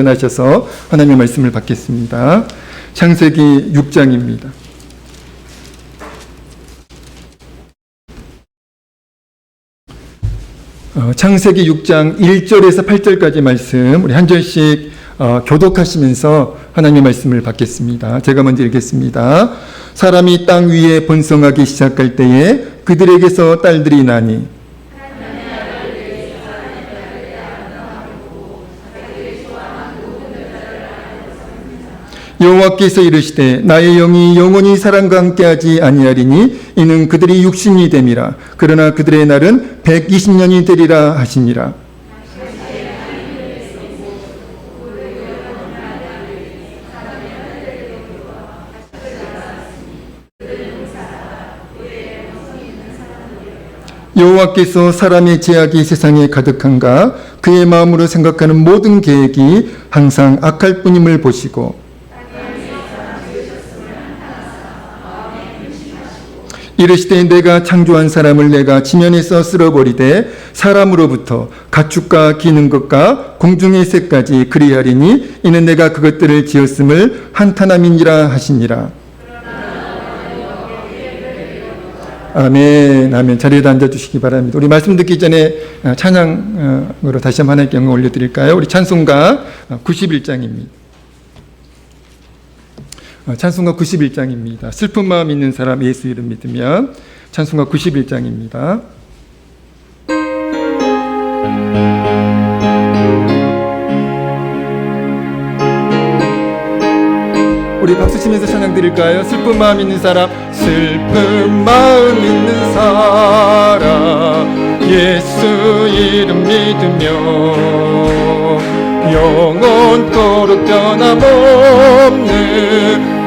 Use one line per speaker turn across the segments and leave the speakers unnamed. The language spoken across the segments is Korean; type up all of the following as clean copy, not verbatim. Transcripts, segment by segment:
하셔서 하나님의 말씀을 받겠습니다. 창세기 6장입니다. 창세기 6장 1절에서 8절까지 말씀 우리 한 절씩 교독하시면서 하나님의 말씀을 받겠습니다. 제가 먼저 읽겠습니다. 사람이 땅 위에 번성하기 시작할 때에 그들에게서 딸들이 나니 여호와께서 이르시되 나의 영이 영원히 사람과 함께하지 아니하리니 이는 그들이 육신이 됨이라. 그러나 그들의 날은 120년이 되리라 하시니라. 여호와께서 사람의 죄악이 세상에 가득한가 그의 마음으로 생각하는 모든 계획이 항상 악할 뿐임을 보시고 이르시되 내가 창조한 사람을 내가 지면에서 쓸어버리되 사람으로부터 가축과 기는 것과 공중의 새까지 그리하리니 이는 내가 그것들을 지었음을 한탄함이니라 하시니라. 아멘. 아멘. 자리에 앉아주시기 바랍니다. 우리 말씀 듣기 전에 찬양으로 다시 한번 하나님께 영광 올려드릴까요? 우리 찬송가 91장입니다. 찬송가 91장입니다. 슬픈 마음 있는 사람 예수 이름 믿으면 찬송가 91장입니다. 우리 박수 치면서 찬양 드릴까요? 슬픈 마음 있는 사람, 슬픈 마음 있는 사람 예수 이름 믿으며 영원토록 변함없는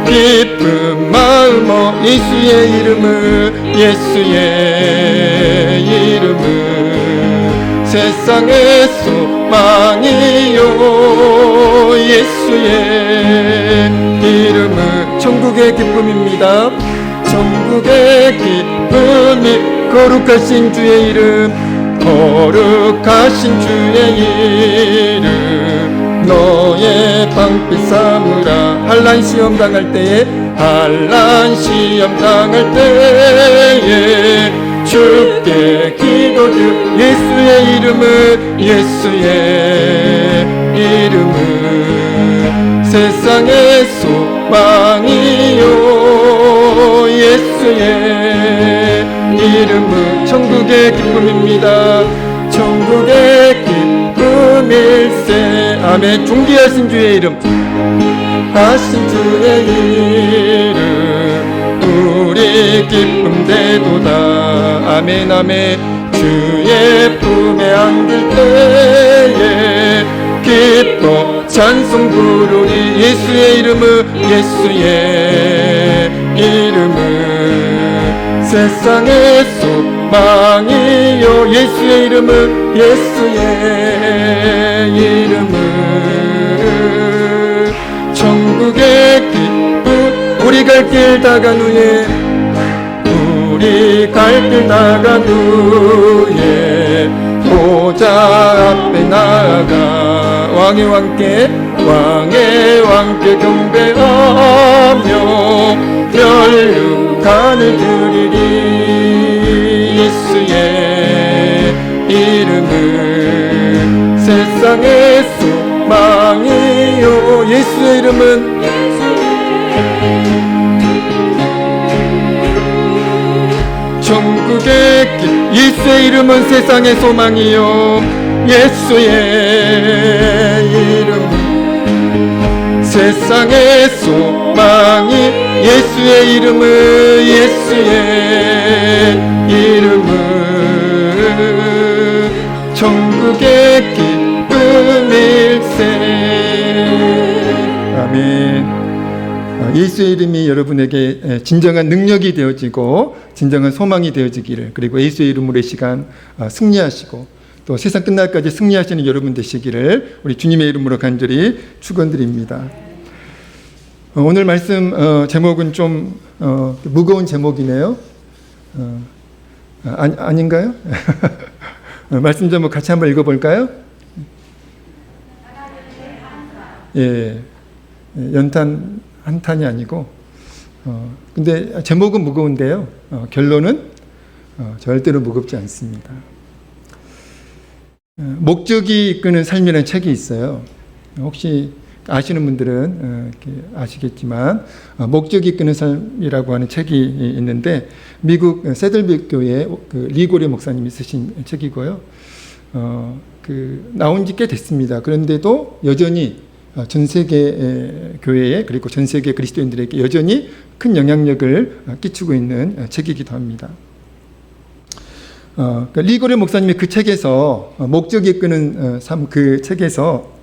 기쁜 마음으로 예수의 이름을 예수의 이름을 세상의 소망이요 예수의 이름은 천국의 기쁨입니다. 천국의 기쁨이 거룩하신 주의 이름 거룩하신 주의 이름 너의 방패 삼으라. 한란 시험 당할 때에 한란 시험 당할 때에 주께 기도드 예수의 이름은 예수의 이름은 세상의 소망이요 예수의 이름은 천국의 기쁨입니다. 천국의 기쁨일세. 아멘. 존귀하신 주의 이름 하신 주의 이름 우리 기쁨 되도다. 아멘 아멘. 주의 품에 안길 때에 기뻐 찬송 부르리. 예수의 이름은 예수의 이름은 세상의 소망이요 예수의 이름은 예수의 이름은 천국의 기쁨. 우리 갈 길 다간 후에 우리 갈 길 다간 후에 보좌 앞에 나아가 왕의 왕께 경배하며 멸류관을 드리리. 예수의 이름은 세상의 소망이요 예수의 이름은 천국의 길 예수의 이름은 세상의 소망이요 예수의 이름은 세상의 소망이 예수의 이름은 예수의 이름은 천국의 기쁨일세. 아멘. 예수의 이름이 여러분에게 진정한 능력이 되어지고 진정한 소망이 되어지기를, 그리고 예수의 이름으로 이 시간 승리하시고 또 세상 끝날까지 승리하시는 여러분 되시기를 우리 주님의 이름으로 간절히 축원드립니다. 오늘 말씀 제목은 좀 무거운 제목이네요. 아닌가요? 말씀 제목 같이 한번 읽어볼까요? 예, 연탄 한 탄이 아니고, 근데 제목은 무거운데요. 결론은 절대로 무겁지 않습니다. 목적이 이끄는 삶이라는 책이 있어요. 혹시 아시는 분들은 아시겠지만 목적이 이끄는 삶이라고 하는 책이 있는데 미국 세들백 교회 그 리고레 목사님이 쓰신 책이고요. 나온 지 꽤 됐습니다. 그런데도 여전히 전 세계 교회에 그리고 전 세계 그리스도인들에게 여전히 큰 영향력을 끼치고 있는 책이기도 합니다. 리고레 목사님이 그 책에서 목적이 이끄는 삶 그 책에서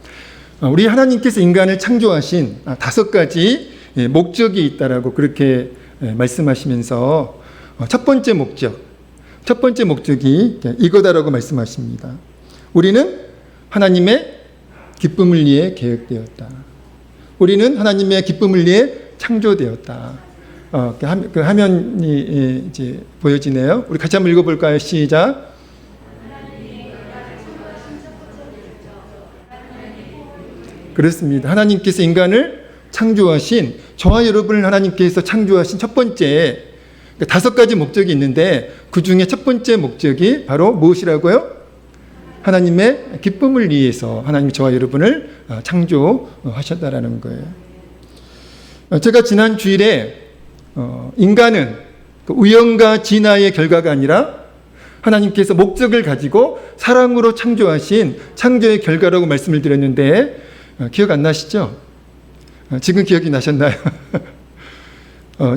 우리 하나님께서 인간을 창조하신 5가지 목적이 있다라고 그렇게 말씀하시면서 첫 번째 목적이 이거다라고 말씀하십니다. 우리는 하나님의 기쁨을 위해 계획되었다. 우리는 하나님의 기쁨을 위해 창조되었다. 그 화면이 이제 보여지네요. 우리 같이 한번 읽어볼까요? 시작. 그렇습니다. 하나님께서 인간을 창조하신, 저와 여러분을 하나님께서 창조하신 첫 번째 5가지 목적이 있는데 그 중에 첫 번째 목적이 바로 무엇이라고요? 하나님의 기쁨을 위해서 하나님이 저와 여러분을 창조하셨다라는 거예요. 제가 지난 주일에 인간은 우연과 진화의 결과가 아니라 하나님께서 목적을 가지고 사랑으로 창조하신 창조의 결과라고 말씀을 드렸는데 기억 안 나시죠? 지금 기억이 나셨나요?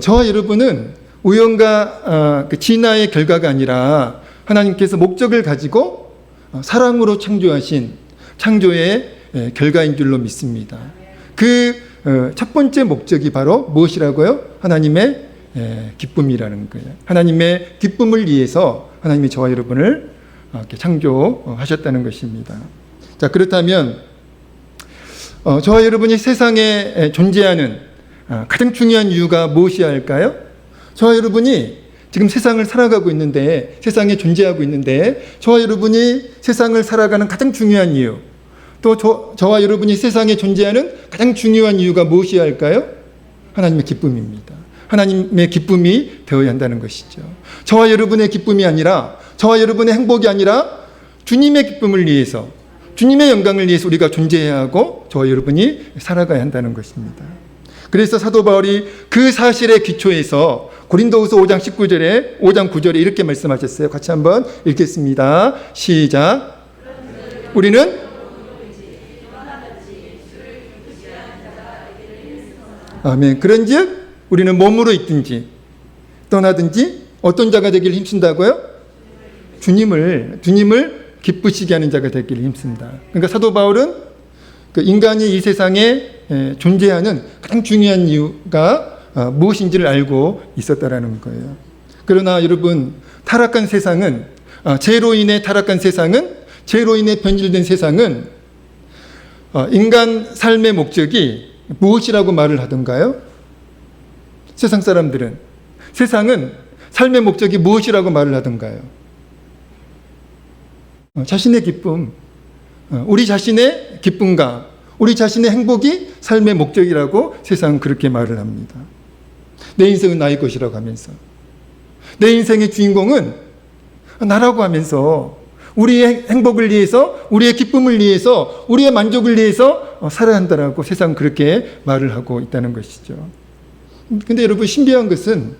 저와 여러분은 우연과 진화의 결과가 아니라 하나님께서 목적을 가지고 사랑으로 창조하신 창조의 결과인 줄로 믿습니다. 그 첫 번째 목적이 바로 무엇이라고요? 하나님의 기쁨이라는 거예요. 하나님의 기쁨을 위해서 하나님이 저와 여러분을 창조하셨다는 것입니다. 자, 그렇다면 저와 여러분이 세상에 존재하는 가장 중요한 이유가 무엇이어야 할까요? 저와 여러분이 지금 세상을 살아가고 있는데, 세상에 존재하고 있는데, 저와 여러분이 세상을 살아가는 가장 중요한 이유, 또 저와 여러분이 세상에 존재하는 가장 중요한 이유가 무엇이어야 할까요? 하나님의 기쁨입니다. 하나님의 기쁨이 되어야 한다는 것이죠. 저와 여러분의 기쁨이 아니라, 저와 여러분의 행복이 아니라 주님의 기쁨을 위해서, 주님의 영광을 위해서 우리가 존재해야 하고 저와 여러분이 살아가야 한다는 것입니다. 그래서 사도 바울이 그 사실에 기초해서 고린도후서 5장 9절에 이렇게 말씀하셨어요. 같이 한번 읽겠습니다. 시작. 우리는 아멘. 그런즉 우리는 몸으로 있든지 떠나든지 어떤 자가 되기를 힘쓴다고요? 주님을 기쁘시게 하는 자가 되기를 힘쓴다. 그러니까 사도 바울은 인간이 이 세상에 존재하는 가장 중요한 이유가 무엇인지를 알고 있었다라는 거예요. 그러나 여러분, 타락한 세상은, 죄로 인해 타락한 세상은, 죄로 인해 변질된 세상은 인간 삶의 목적이 무엇이라고 말을 하던가요? 세상 사람들은, 세상은 삶의 목적이 무엇이라고 말을 하던가요? 자신의 기쁨, 우리 자신의 기쁨과 우리 자신의 행복이 삶의 목적이라고 세상은 그렇게 말을 합니다. 내 인생은 나의 것이라고 하면서, 내 인생의 주인공은 나라고 하면서 우리의 행복을 위해서, 우리의 기쁨을 위해서, 우리의 만족을 위해서 살아야 한다라고 세상은 그렇게 말을 하고 있다는 것이죠. 근데 여러분, 신비한 것은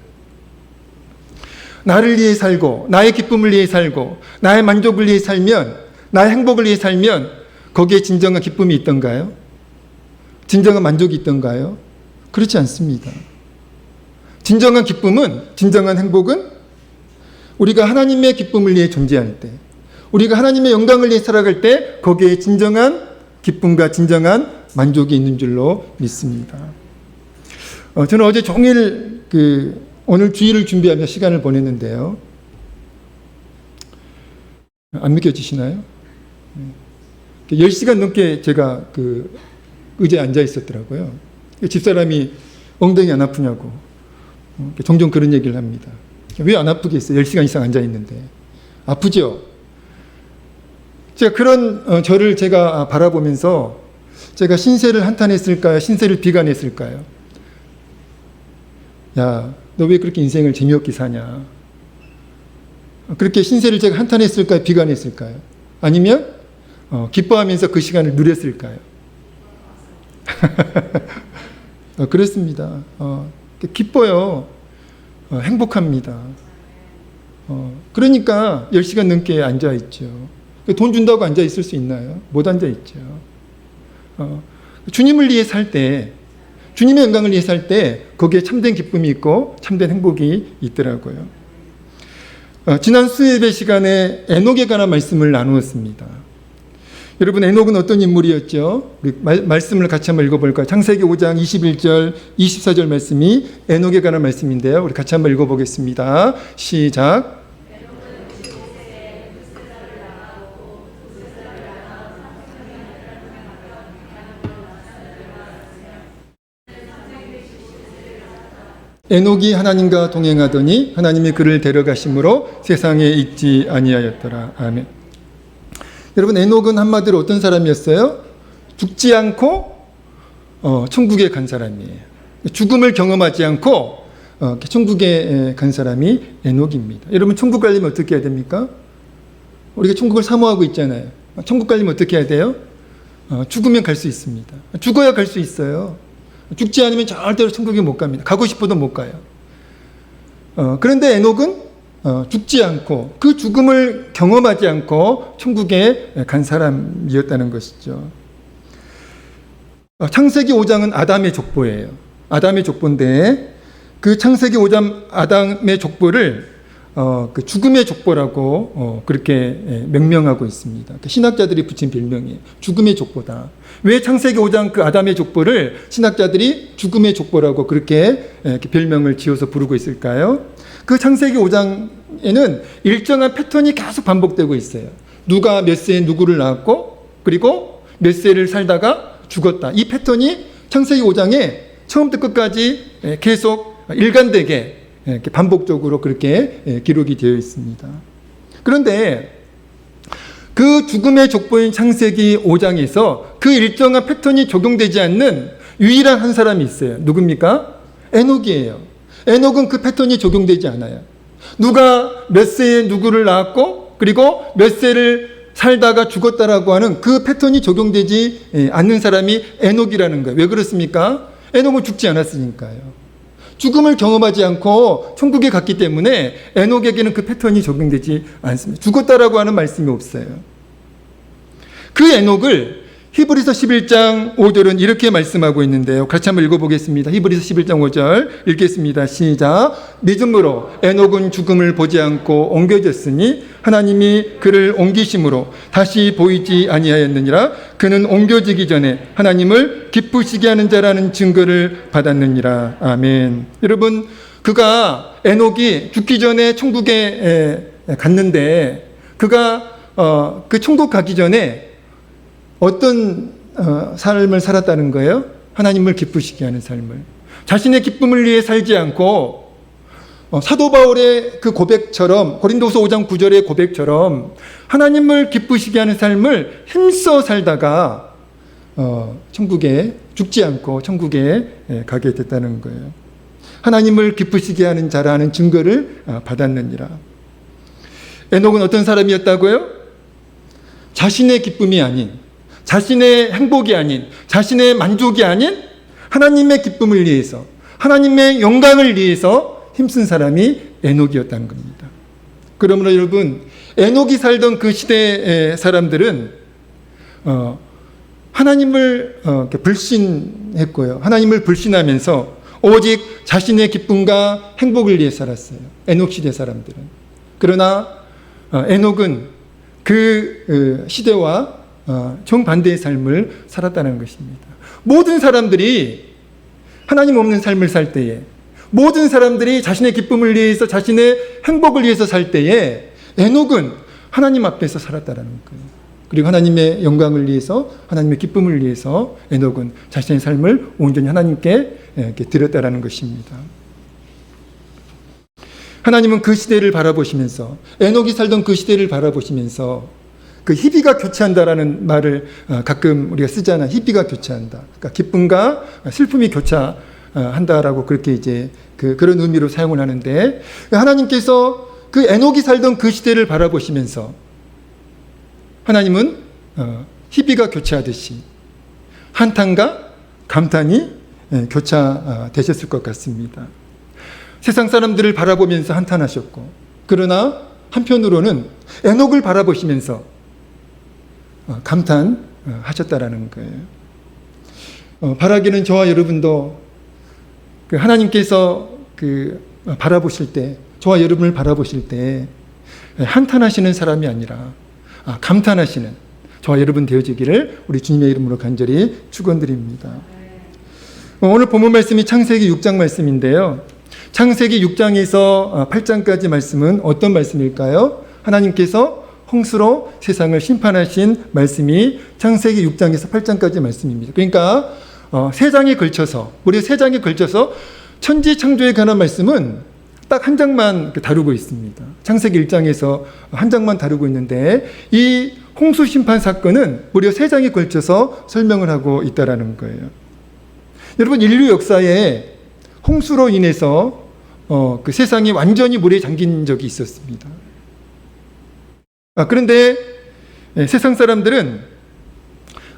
나를 위해 살고, 나의 기쁨을 위해 살고, 나의 만족을 위해 살면, 나의 행복을 위해 살면 거기에 진정한 기쁨이 있던가요? 진정한 만족이 있던가요? 그렇지 않습니다. 진정한 기쁨은, 진정한 행복은 우리가 하나님의 기쁨을 위해 존재할 때, 우리가 하나님의 영광을 위해 살아갈 때 거기에 진정한 기쁨과 진정한 만족이 있는 줄로 믿습니다. 저는 어제 종일 오늘 주일을 준비하며 시간을 보냈는데요. 안 믿겨지시나요? 10시간 넘게 제가 의자에 앉아 있었더라고요. 집사람이 엉덩이 안 아프냐고 종종 그런 얘기를 합니다. 왜 안 아프겠어요? 10시간 이상 앉아 있는데. 아프죠? 제가 그런 저를 제가 바라보면서 제가 신세를 한탄했을까요? 신세를 비관했을까요? 야, 너 왜 그렇게 인생을 재미없게 사냐? 그렇게 신세를 제가 한탄했을까요? 비관했을까요? 아니면 기뻐하면서 그 시간을 누렸을까요? 그렇습니다. 기뻐요. 행복합니다. 그러니까 10시간 넘게 앉아있죠. 돈 준다고 앉아있을 수 있나요? 못 앉아있죠. 주님을 위해 살 때, 주님의 영광을 위해 살 때 거기에 참된 기쁨이 있고 참된 행복이 있더라고요. 지난 수예배 시간에 에녹에 관한 말씀을 나누었습니다. 여러분, 에녹은 어떤 인물이었죠? 말씀을 같이 한번 읽어볼까요? 창세기 5장 21절, 24절 말씀이 에녹에 관한 말씀인데요. 우리 같이 한번 읽어보겠습니다. 시작. 에녹이 하나님과 동행하더니 하나님이 그를 데려가심으로 세상에 있지 아니하였더라. 아멘. 여러분, 에녹은 한마디로 어떤 사람이었어요? 죽지 않고 천국에 간 사람이에요. 죽음을 경험하지 않고 천국에 간 사람이 에녹입니다. 여러분, 천국 가려면 어떻게 해야 됩니까? 우리가 천국을 사모하고 있잖아요. 천국 가려면 어떻게 해야 돼요? 죽으면 갈 수 있습니다. 죽어야 갈 수 있어요. 죽지 않으면 절대로 천국에 못 갑니다. 가고 싶어도 못 가요. 그런데 에녹은 죽지 않고 그 죽음을 경험하지 않고 천국에 간 사람이었다는 것이죠. 창세기 5장은 아담의 족보예요. 아담의 족보인데 그 창세기 5장 아담의 족보를 그 죽음의 족보라고 그렇게 명명하고 있습니다. 신학자들이 붙인 별명이에요. 죽음의 족보다. 왜 창세기 5장 그 아담의 족보를 신학자들이 죽음의 족보라고 그렇게 별명을 지어서 부르고 있을까요? 그 창세기 5장에는 일정한 패턴이 계속 반복되고 있어요. 누가 몇 세에 누구를 낳았고 그리고 몇 세를 살다가 죽었다. 이 패턴이 창세기 5장에 처음부터 끝까지 계속 일관되게 반복적으로 그렇게 기록이 되어 있습니다. 그런데 그 죽음의 족보인 창세기 5장에서 그 일정한 패턴이 적용되지 않는 유일한 한 사람이 있어요. 누굽니까? 에녹이에요. 에녹은 그 패턴이 적용되지 않아요. 누가 몇 세에 누구를 낳았고 그리고 몇 세를 살다가 죽었다라고 하는 그 패턴이 적용되지 않는 사람이 에녹이라는 거예요. 왜 그렇습니까? 에녹은 죽지 않았으니까요. 죽음을 경험하지 않고 천국에 갔기 때문에 에녹에게는 그 패턴이 적용되지 않습니다. 죽었다라고 하는 말씀이 없어요. 그 에녹을 히브리서 11장 5절은 이렇게 말씀하고 있는데요. 같이 한번 읽어보겠습니다. 히브리서 11장 5절 읽겠습니다. 시작. 믿음으로 에녹은 죽음을 보지 않고 옮겨졌으니 하나님이 그를 옮기심으로 다시 보이지 아니하였느니라. 그는 옮겨지기 전에 하나님을 기쁘시게 하는 자라는 증거를 받았느니라. 아멘. 여러분, 그가 에녹이 죽기 전에 천국에 갔는데 그가 그 천국 가기 전에 어떤 삶을 살았다는 거예요? 하나님을 기쁘시게 하는 삶을. 자신의 기쁨을 위해 살지 않고 사도 바울의 그 고백처럼 고린도서 5장 9절의 고백처럼 하나님을 기쁘시게 하는 삶을 힘써 살다가 천국에 죽지 않고 천국에 가게 됐다는 거예요. 하나님을 기쁘시게 하는 자라는 증거를 받았느니라. 에녹은 어떤 사람이었다고요? 자신의 기쁨이 아닌, 자신의 행복이 아닌, 자신의 만족이 아닌 하나님의 기쁨을 위해서, 하나님의 영광을 위해서 힘쓴 사람이 에녹이었다는 겁니다. 그러므로 여러분, 에녹이 살던 그 시대의 사람들은 하나님을 불신했고요. 하나님을 불신하면서 오직 자신의 기쁨과 행복을 위해 살았어요. 에녹 시대 사람들은. 그러나 에녹은 그 시대와 정반대의 삶을 살았다는 것입니다. 모든 사람들이 하나님 없는 삶을 살 때에, 모든 사람들이 자신의 기쁨을 위해서, 자신의 행복을 위해서 살 때에 에녹은 하나님 앞에서 살았다는 거예요. 그리고 하나님의 영광을 위해서, 하나님의 기쁨을 위해서 에녹은 자신의 삶을 온전히 하나님께 드렸다는 것입니다. 하나님은 그 시대를 바라보시면서, 에녹이 살던 그 시대를 바라보시면서 그 희비가 교차한다라는 말을 가끔 우리가 쓰잖아. 희비가 교차한다. 그러니까 기쁨과 슬픔이 교차한다라고 그렇게 이제 그런 의미로 사용을 하는데, 하나님께서 그 에녹이 살던 그 시대를 바라보시면서 하나님은 희비가 교차하듯이 한탄과 감탄이 교차되셨을 것 같습니다. 세상 사람들을 바라보면서 한탄하셨고, 그러나 한편으로는 에녹을 바라보시면서 감탄하셨다라는 거예요. 바라기는 저와 여러분도 하나님께서 바라보실 때, 저와 여러분을 바라보실 때 한탄하시는 사람이 아니라 감탄하시는 저와 여러분 되어지기를 우리 주님의 이름으로 간절히 축원드립니다. 오늘 본문 말씀이 창세기 6장 말씀인데요. 창세기 6장에서 8장까지 말씀은 어떤 말씀일까요? 하나님께서 홍수로 세상을 심판하신 말씀이 창세기 6장에서 8장까지 말씀입니다. 그러니까 세 장에 걸쳐서, 무려 세 장에 걸쳐서 천지 창조에 관한 말씀은 딱 한 장만 다루고 있습니다. 창세기 1장에서 한 장만 다루고 있는데, 이 홍수 심판 사건은 무려 세 장에 걸쳐서 설명을 하고 있다라는 거예요. 여러분, 인류 역사에 홍수로 인해서 그 세상이 완전히 물에 잠긴 적이 있었습니다. 그런데 세상 사람들은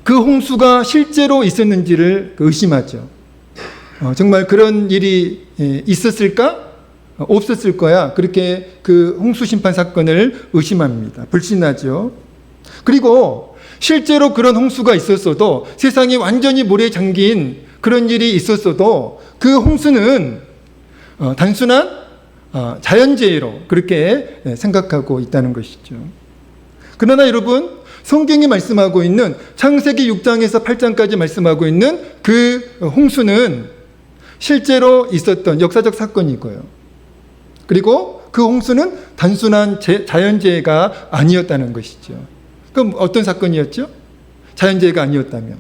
그 홍수가 실제로 있었는지를 의심하죠. 정말 그런 일이 있었을까? 없었을 거야. 그렇게 그 홍수 심판 사건을 의심합니다. 불신하죠. 그리고 실제로 그런 홍수가 있었어도, 세상이 완전히 물에 잠긴 그런 일이 있었어도 그 홍수는 단순한 자연재해로 그렇게 생각하고 있다는 것이죠. 그러나 여러분, 성경이 말씀하고 있는 창세기 6장에서 8장까지 말씀하고 있는 그 홍수는 실제로 있었던 역사적 사건이고요. 그리고 그 홍수는 단순한 자연재해가 아니었다는 것이죠. 그럼 어떤 사건이었죠? 자연재해가 아니었다면,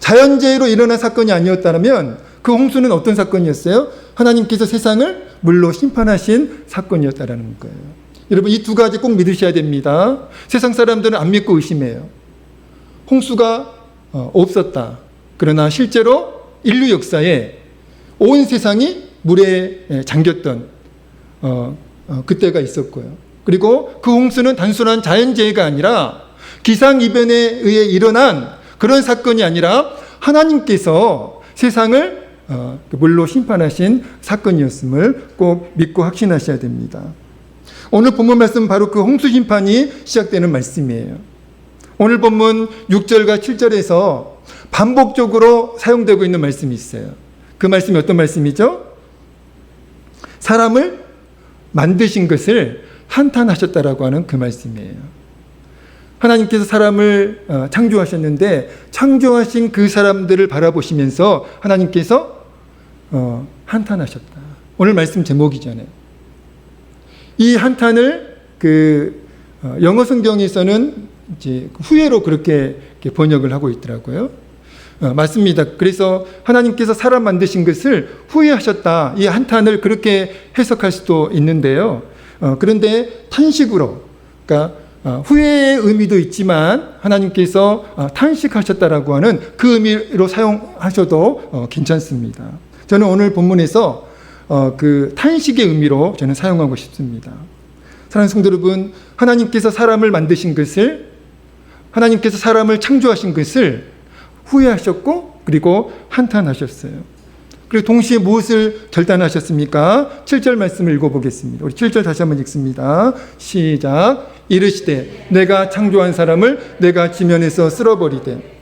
자연재해로 일어난 사건이 아니었다면 그 홍수는 어떤 사건이었어요? 하나님께서 세상을 물로 심판하신 사건이었다는 거예요. 여러분, 이 두 가지 꼭 믿으셔야 됩니다. 세상 사람들은 안 믿고 의심해요. 홍수가 없었다. 그러나 실제로 인류 역사에 온 세상이 물에 잠겼던 그때가 있었고요. 그리고 그 홍수는 단순한 자연재해가 아니라 기상이변에 의해 일어난 그런 사건이 아니라 하나님께서 세상을 물로 심판하신 사건이었음을 꼭 믿고 확신하셔야 됩니다. 오늘 본문 말씀은 바로 그 홍수 심판이 시작되는 말씀이에요. 오늘 본문 6절과 7절에서 반복적으로 사용되고 있는 말씀이 있어요. 그 말씀이 어떤 말씀이죠? 사람을 만드신 것을 한탄하셨다라고 하는 그 말씀이에요. 하나님께서 사람을 창조하셨는데, 창조하신 그 사람들을 바라보시면서 하나님께서 한탄하셨다. 오늘 말씀 제목이잖아요. 이 한탄을 영어 성경에서는 이제 후회로 그렇게 번역을 하고 있더라고요. 맞습니다. 그래서 하나님께서 사람 만드신 것을 후회하셨다. 이 한탄을 그렇게 해석할 수도 있는데요. 그런데 탄식으로, 그러니까 후회의 의미도 있지만 하나님께서 탄식하셨다라고 하는 그 의미로 사용하셔도 괜찮습니다. 저는 오늘 본문에서 그 탄식의 의미로 저는 사용하고 싶습니다. 사랑하는 성도 여러분, 하나님께서 사람을 만드신 것을, 하나님께서 사람을 창조하신 것을 후회하셨고, 그리고 한탄하셨어요. 그리고 동시에 무엇을 결단하셨습니까? 7절 말씀을 읽어보겠습니다. 우리 7절 다시 한번 읽습니다. 시작. 이르시되 내가 창조한 사람을 내가 지면에서 쓸어버리되.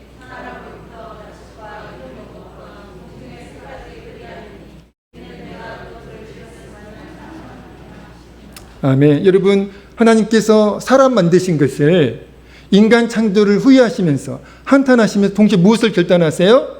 아멘. 여러분, 하나님께서 사람 만드신 것을, 인간 창조를 후회하시면서 한탄하시면서 동시에 무엇을 결단하세요?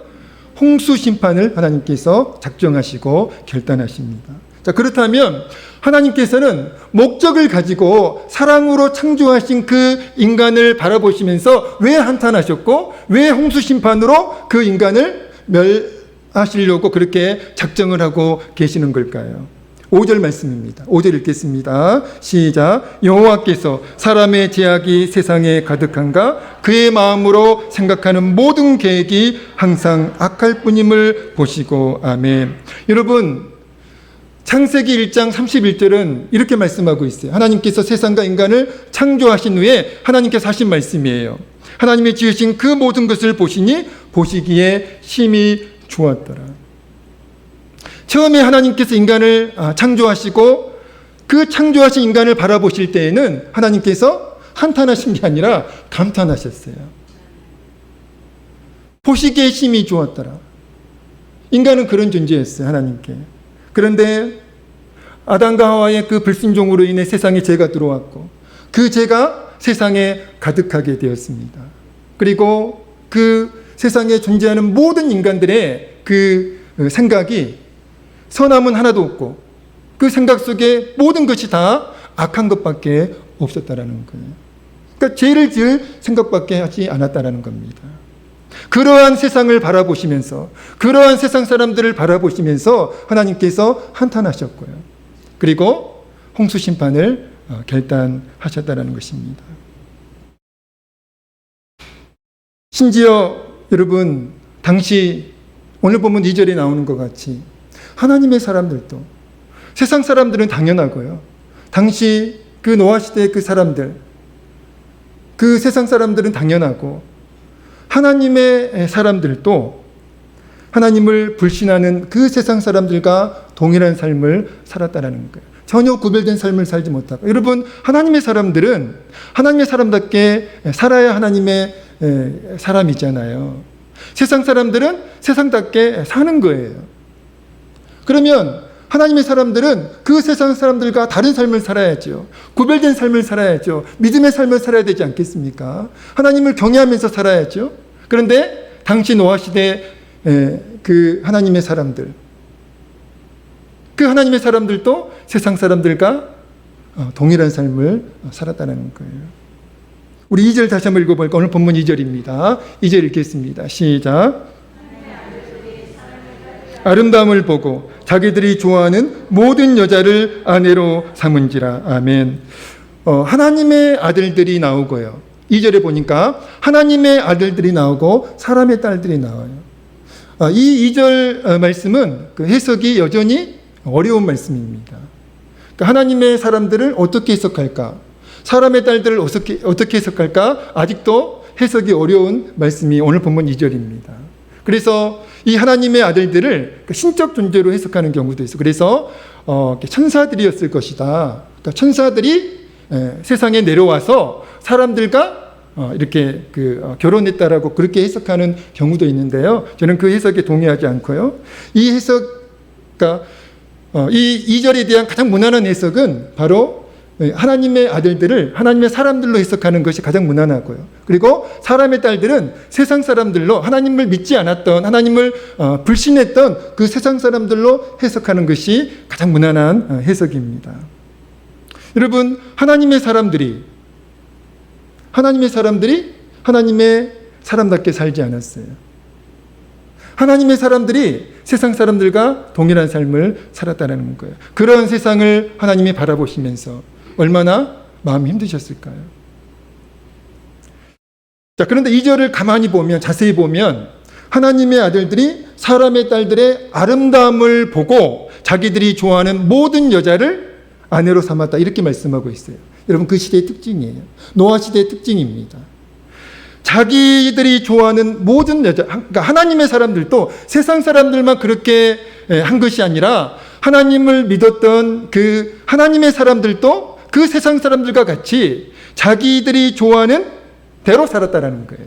홍수 심판을 하나님께서 작정하시고 결단하십니다. 자, 그렇다면 하나님께서는 목적을 가지고 사랑으로 창조하신 그 인간을 바라보시면서 왜 한탄하셨고, 왜 홍수 심판으로 그 인간을 멸하시려고 그렇게 작정을 하고 계시는 걸까요? 5절 말씀입니다. 5절 읽겠습니다. 시작. 여호와께서 사람의 제약이 세상에 가득한가 그의 마음으로 생각하는 모든 계획이 항상 악할 뿐임을 보시고. 아멘. 여러분, 창세기 1장 31절은 이렇게 말씀하고 있어요. 하나님께서 세상과 인간을 창조하신 후에 하나님께서 하신 말씀이에요. 하나님이 지으신 그 모든 것을 보시니 보시기에 심히 좋았더라. 처음에 하나님께서 인간을 창조하시고 그 창조하신 인간을 바라보실 때에는 하나님께서 한탄하신 게 아니라 감탄하셨어요. 보시기에 심히 좋았더라. 인간은 그런 존재였어요, 하나님께. 그런데 아담과 하와의 그 불순종으로 인해 세상에 죄가 들어왔고 그 죄가 세상에 가득하게 되었습니다. 그리고 그 세상에 존재하는 모든 인간들의 그 생각이 선함은 하나도 없고 그 생각 속에 모든 것이 다 악한 것밖에 없었다라는 거예요. 그러니까 죄를 지을 생각밖에 하지 않았다라는 겁니다. 그러한 세상을 바라보시면서 그러한 세상 사람들을 바라보시면서 하나님께서 한탄하셨고요. 그리고 홍수 심판을 결단하셨다라는 것입니다. 심지어 여러분, 당시 오늘 본문 2절에 나오는 것 같이 하나님의 사람들도, 세상 사람들은 당연하고요, 당시 그 노아 시대의 그 사람들, 그 세상 사람들은 당연하고 하나님의 사람들도 하나님을 불신하는 그 세상 사람들과 동일한 삶을 살았다라는 거예요. 전혀 구별된 삶을 살지 못하고. 여러분, 하나님의 사람들은 하나님의 사람답게 살아야 하나님의 사람이잖아요. 세상 사람들은 세상답게 사는 거예요. 그러면 하나님의 사람들은 그 세상 사람들과 다른 삶을 살아야죠. 구별된 삶을 살아야죠. 믿음의 삶을 살아야 되지 않겠습니까? 하나님을 경외하면서 살아야죠. 그런데 당시 노아 시대 그 하나님의 사람들, 그 하나님의 사람들도 세상 사람들과 동일한 삶을 살았다는 거예요. 우리 2절 다시 한번 읽어볼까? 오늘 본문 2절입니다. 2절 읽겠습니다. 시작. 아름다움을 보고 자기들이 좋아하는 모든 여자를 아내로 삼은지라. 아멘. 하나님의 아들들이 나오고요. 2절에 보니까 하나님의 아들들이 나오고 사람의 딸들이 나와요. 이 2절 말씀은 그 해석이 여전히 어려운 말씀입니다. 그러니까 하나님의 사람들을 어떻게 해석할까? 사람의 딸들을 어떻게 해석할까? 아직도 해석이 어려운 말씀이 오늘 본문 2절입니다. 그래서 이 하나님의 아들들을 신적 존재로 해석하는 경우도 있어요. 그래서 천사들이었을 것이다. 그러니까 천사들이 세상에 내려와서 사람들과 이렇게 결혼했다라고 그렇게 해석하는 경우도 있는데요. 저는 그 해석에 동의하지 않고요. 이 해석, 그러니까 이 2절에 대한 가장 무난한 해석은 바로 하나님의 아들들을 하나님의 사람들로 해석하는 것이 가장 무난하고요. 그리고 사람의 딸들은 세상 사람들로, 하나님을 믿지 않았던, 하나님을 불신했던 그 세상 사람들로 해석하는 것이 가장 무난한 해석입니다. 여러분, 하나님의 사람들이 하나님의 사람답게 살지 않았어요. 하나님의 사람들이 세상 사람들과 동일한 삶을 살았다는 거예요. 그런 세상을 하나님이 바라보시면서 얼마나 마음이 힘드셨을까요? 자, 그런데 2절을 가만히 보면, 자세히 보면 하나님의 아들들이 사람의 딸들의 아름다움을 보고 자기들이 좋아하는 모든 여자를 아내로 삼았다, 이렇게 말씀하고 있어요. 여러분, 그 시대의 특징이에요. 노아 시대의 특징입니다. 자기들이 좋아하는 모든 여자, 그러니까 하나님의 사람들도 세상 사람들만 그렇게 한 것이 아니라 하나님을 믿었던 그 하나님의 사람들도 그 세상 사람들과 같이 자기들이 좋아하는 대로 살았다라는 거예요.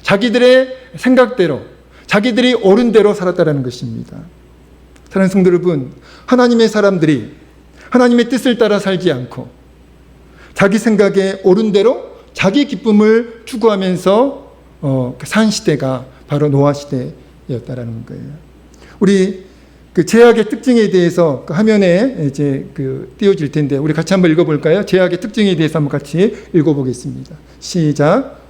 자기들의 생각대로, 자기들이 옳은 대로 살았다라는 것입니다. 사랑하는 성도 여러분, 하나님의 사람들이 하나님의 뜻을 따라 살지 않고 자기 생각에 옳은 대로 자기 기쁨을 추구하면서 산 시대가 바로 노아 시대였다라는 거예요. 우리 그 제약의 특징에 대해서 그 화면에 이제 띄워질 텐데 우리 같이 한번 읽어볼까요? 제약의 특징에 대해서 한번 같이 읽어보겠습니다. 시작.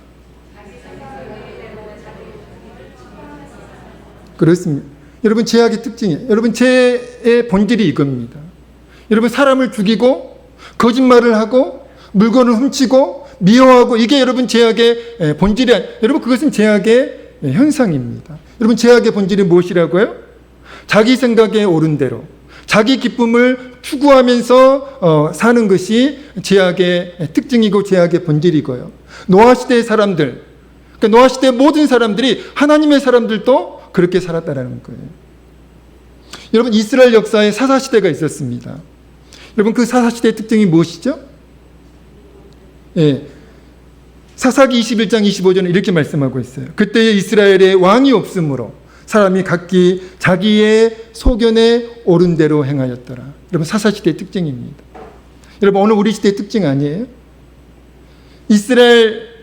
그렇습니다. 여러분, 죄악의 특징이에요. 여러분, 죄의 본질이 이겁니다. 여러분, 사람을 죽이고 거짓말을 하고 물건을 훔치고 미워하고, 이게 여러분 죄악의 본질이 여러분, 그것은 죄악의 현상입니다. 여러분, 죄악의 본질이 무엇이라고요? 자기 생각에 옳은 대로 자기 기쁨을 추구하면서 사는 것이 죄악의 특징이고 죄악의 본질이고요. 노아 시대의 사람들, 그러니까 노아 시대의 모든 사람들이, 하나님의 사람들도 그렇게 살았다라는 거예요. 여러분, 이스라엘 역사에 사사시대가 있었습니다. 여러분, 그 사사시대의 특징이 무엇이죠? 예, 사사기 21장 25절은 이렇게 말씀하고 있어요. 그때 이스라엘에 왕이 없으므로 사람이 각기 자기의 소견에 옳은 대로 행하였더라. 여러분, 사사시대의 특징입니다. 여러분, 오늘 우리 시대의 특징 아니에요? 이스라엘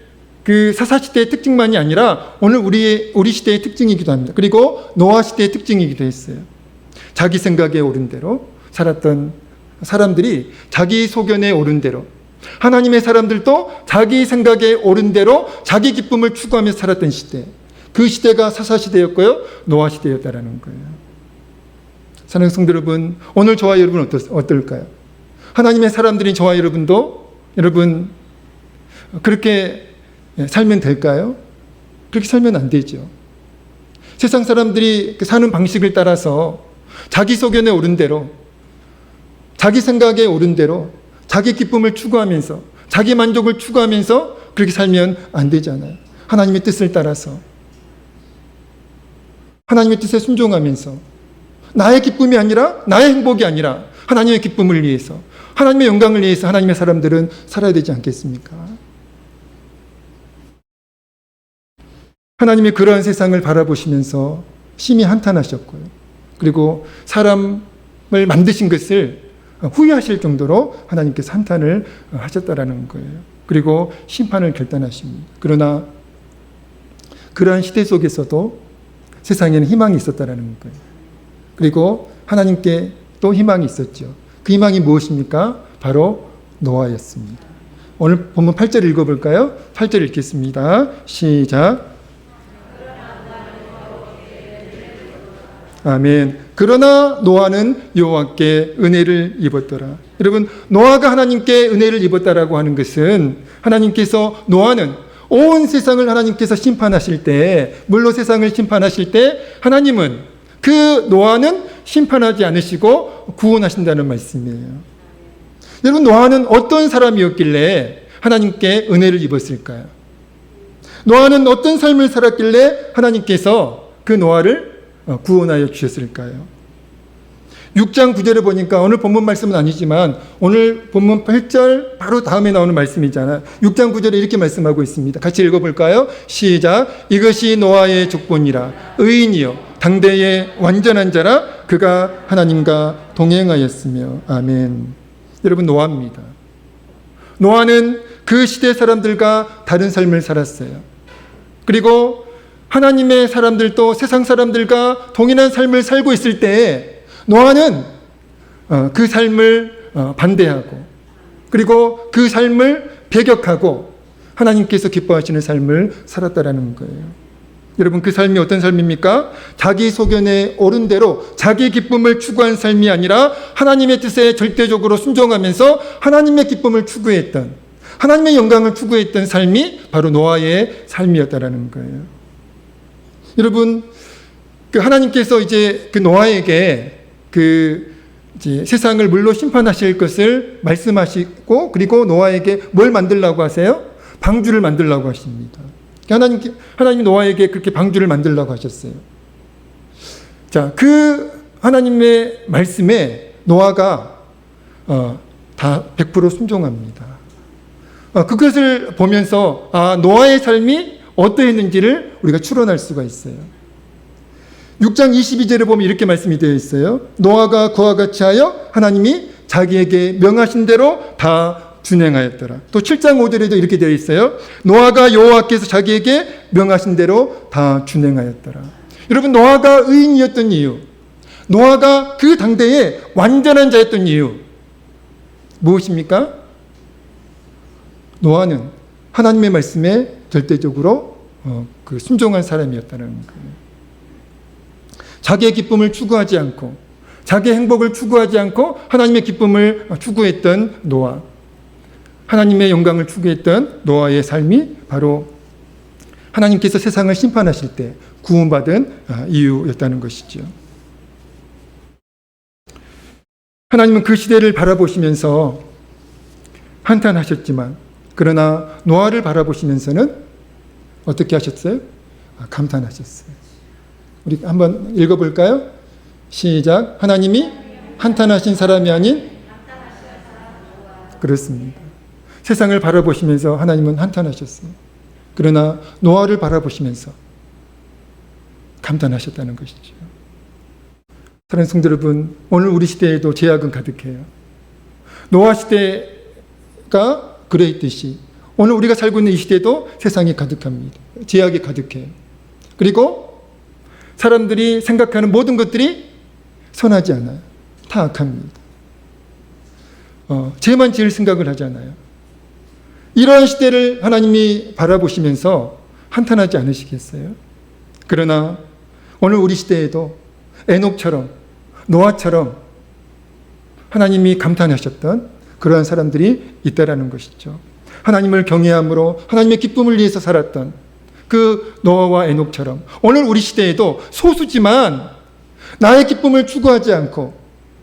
그 사사시대의 특징만이 아니라 오늘 우리 시대의 특징이기도 합니다. 그리고 노아 시대의 특징이기도 했어요. 자기 생각에 옳은 대로 살았던 사람들이 자기 소견에 옳은 대로, 하나님의 사람들도 자기 생각에 옳은 대로 자기 기쁨을 추구하며 살았던 시대, 그 시대가 사사시대였고요, 노아 시대였다라는 거예요. 사랑하는 성도 여러분, 오늘 저와 여러분 어떨까요? 하나님의 사람들인 저와 여러분도 여러분 그렇게 살면 될까요? 그렇게 살면 안 되죠. 세상 사람들이 사는 방식을 따라서 자기 소견에 옳은 대로, 자기 생각에 옳은 대로 자기 기쁨을 추구하면서, 자기 만족을 추구하면서 그렇게 살면 안 되잖아요. 하나님의 뜻을 따라서, 하나님의 뜻에 순종하면서, 나의 기쁨이 아니라, 나의 행복이 아니라 하나님의 기쁨을 위해서, 하나님의 영광을 위해서 하나님의 사람들은 살아야 되지 않겠습니까? 하나님이 그러한 세상을 바라보시면서 심히 한탄하셨고요. 그리고 사람을 만드신 것을 후회하실 정도로 하나님께서 한탄을 하셨다라는 거예요. 그리고 심판을 결단하십니다. 그러나 그러한 시대 속에서도 세상에는 희망이 있었다라는 거예요. 그리고 하나님께 또 희망이 있었죠. 그 희망이 무엇입니까? 바로 노아였습니다. 오늘 본문 8절 읽어볼까요? 8절 읽겠습니다. 시작. 아멘. 그러나 노아는 여호와께 은혜를 입었더라. 여러분, 노아가 하나님께 은혜를 입었다라고 하는 것은, 하나님께서 노아는 온 세상을 하나님께서 심판하실 때, 물로 세상을 심판하실 때 하나님은 그 노아는 심판하지 않으시고 구원하신다는 말씀이에요. 여러분, 노아는 어떤 사람이었길래 하나님께 은혜를 입었을까요? 노아는 어떤 삶을 살았길래 하나님께서 그 노아를 구원하여 주셨을까요? 6장 9절에 보니까, 오늘 본문 말씀은 아니지만 오늘 본문 8절 바로 다음에 나오는 말씀이잖아요. 6장 9절에 이렇게 말씀하고 있습니다. 같이 읽어볼까요? 시작. 이것이 노아의 족본이라. 의인이요 당대의 완전한 자라. 그가 하나님과 동행하였으며. 아멘. 여러분, 노아입니다. 노아는 그 시대 사람들과 다른 삶을 살았어요. 그리고 하나님의 사람들도 세상 사람들과 동일한 삶을 살고 있을 때 노아는 그 삶을 반대하고, 그리고 그 삶을 배격하고 하나님께서 기뻐하시는 삶을 살았다라는 거예요. 여러분, 그 삶이 어떤 삶입니까? 자기 소견에 옳은 대로 자기 기쁨을 추구한 삶이 아니라 하나님의 뜻에 절대적으로 순종하면서 하나님의 기쁨을 추구했던, 하나님의 영광을 추구했던 삶이 바로 노아의 삶이었다라는 거예요. 여러분, 그 하나님께서 이제 그 노아에게 이제 세상을 물로 심판하실 것을 말씀하시고, 그리고 노아에게 뭘 만들라고 하세요? 방주를 만들라고 하십니다. 하나님이 노아에게 그렇게 방주를 만들라고 하셨어요. 자, 그 하나님의 말씀에 노아가 다 100% 순종합니다. 그것을 보면서 노아의 삶이 어떠했는지를 우리가 추론할 수가 있어요. 6장 22절에 보면 이렇게 말씀이 되어 있어요. 노아가 그와 같이 하여 하나님이 자기에게 명하신 대로 다 준행하였더라. 또 7장 5절에도 이렇게 되어 있어요. 노아가 여호와께서 자기에게 명하신 대로 다 준행하였더라. 여러분, 노아가 의인이었던 이유, 노아가 그 당대에 완전한 자였던 이유 무엇입니까? 노아는 하나님의 말씀에 절대적으로 순종한 사람이었다는 거예요. 자기의 기쁨을 추구하지 않고 자기의 행복을 추구하지 않고 하나님의 기쁨을 추구했던 노아, 하나님의 영광을 추구했던 노아의 삶이 바로 하나님께서 세상을 심판하실 때 구원받은 이유였다는 것이죠. 하나님은 그 시대를 바라보시면서 한탄하셨지만 그러나 노아를 바라보시면서는 어떻게 하셨어요? 감탄하셨어요. 우리 한번 읽어볼까요? 시작. 하나님이 한탄하신 사람이 아닌 그렇습니다. 세상을 바라보시면서 하나님은 한탄하셨어요. 그러나 노아를 바라보시면서 감탄하셨다는 것이죠. 사랑하는 성도 여러분, 오늘 우리 시대에도 제약은 가득해요. 노아 시대가 그랬듯이 오늘 우리가 살고 있는 이 시대도 세상이 가득합니다. 제약이 가득해요. 그리고 사람들이 생각하는 모든 것들이 선하지 않아요. 다 악합니다. 죄만 지을 생각을 하잖아요. 이러한 시대를 하나님이 바라보시면서 한탄하지 않으시겠어요? 그러나 오늘 우리 시대에도 에녹처럼 노아처럼 하나님이 감탄하셨던 그러한 사람들이 있다라는 것이죠. 하나님을 경외함으로 하나님의 기쁨을 위해서 살았던 그 노아와 에녹처럼 오늘 우리 시대에도 소수지만 나의 기쁨을 추구하지 않고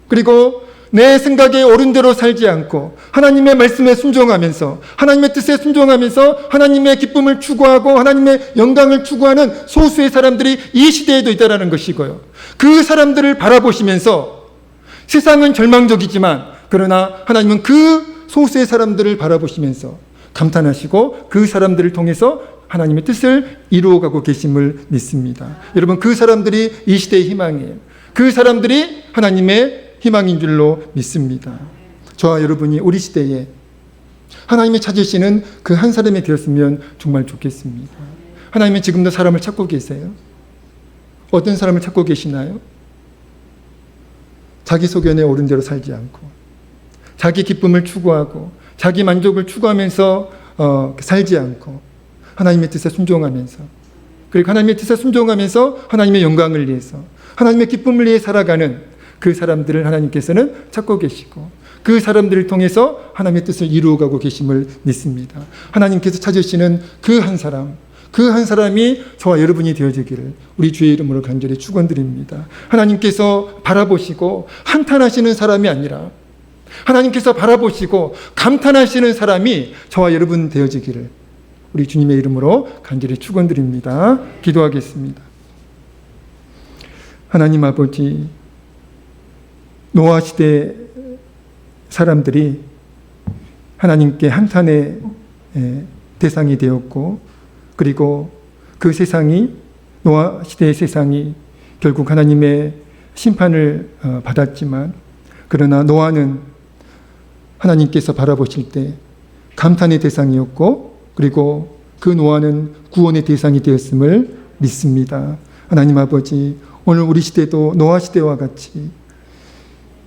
그리고 내 생각에 옳은 대로 살지 않고 하나님의 말씀에 순종하면서 하나님의 뜻에 순종하면서 하나님의 기쁨을 추구하고 하나님의 영광을 추구하는 소수의 사람들이 이 시대에도 있다는 것이고요. 그 사람들을 바라보시면서 세상은 절망적이지만 그러나 하나님은 그 소수의 사람들을 바라보시면서 감탄하시고 그 사람들을 통해서 하나님의 뜻을 이루어가고 계심을 믿습니다. 여러분, 그 사람들이 이 시대의 희망이에요. 그 사람들이 하나님의 희망인 줄로 믿습니다. 저와 여러분이 우리 시대에 하나님이 찾으시는 그 한 사람이 되었으면 정말 좋겠습니다. 하나님은 지금도 사람을 찾고 계세요. 어떤 사람을 찾고 계시나요? 자기 소견에 옳은 대로 살지 않고 자기 기쁨을 추구하고 자기 만족을 추구하면서 살지 않고 하나님의 뜻에 순종하면서 그리고 하나님의 뜻에 순종하면서 하나님의 영광을 위해서 하나님의 기쁨을 위해 살아가는 그 사람들을 하나님께서는 찾고 계시고 그 사람들을 통해서 하나님의 뜻을 이루어가고 계심을 믿습니다. 하나님께서 찾으시는 그 한 사람, 그 한 사람이 저와 여러분이 되어지기를 우리 주의 이름으로 간절히 축원드립니다. 하나님께서 바라보시고 한탄하시는 사람이 아니라 하나님께서 바라보시고 감탄하시는 사람이 저와 여러분 되어지기를 우리 주님의 이름으로 간절히 축원드립니다. 기도하겠습니다. 하나님 아버지, 노아 시대 사람들이 하나님께 한탄의 대상이 되었고 그리고 그 세상이 노아 시대의 세상이 결국 하나님의 심판을 받았지만 그러나 노아는 하나님께서 바라보실 때 감탄의 대상이었고 그리고 그 노아는 구원의 대상이 되었음을 믿습니다. 하나님 아버지, 오늘 우리 시대도 노아 시대와 같이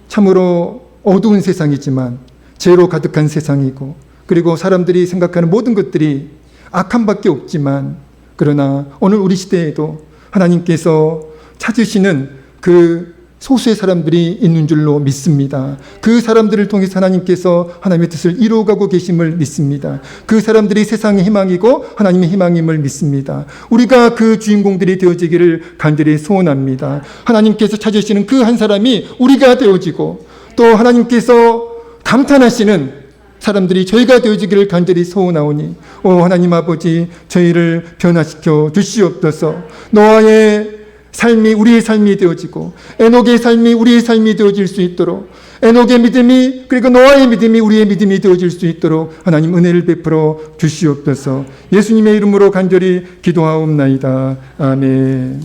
참으로 어두운 세상이지만 죄로 가득한 세상이고 그리고 사람들이 생각하는 모든 것들이 악함밖에 없지만 그러나 오늘 우리 시대에도 하나님께서 찾으시는 그 소수의 사람들이 있는 줄로 믿습니다. 그 사람들을 통해서 하나님께서 하나님의 뜻을 이루어가고 계심을 믿습니다. 그 사람들이 세상의 희망이고 하나님의 희망임을 믿습니다. 우리가 그 주인공들이 되어지기를 간절히 소원합니다. 하나님께서 찾으시는 그 한 사람이 우리가 되어지고 또 하나님께서 감탄하시는 사람들이 저희가 되어지기를 간절히 소원하오니 하나님 아버지, 저희를 변화시켜 주시옵소서. 노아의 삶이 우리의 삶이 되어지고 에녹의 삶이 우리의 삶이 되어질 수 있도록 에녹의 믿음이 그리고 노아의 믿음이 우리의 믿음이 되어질 수 있도록 하나님 은혜를 베풀어 주시옵소서. 예수님의 이름으로 간절히 기도하옵나이다. 아멘.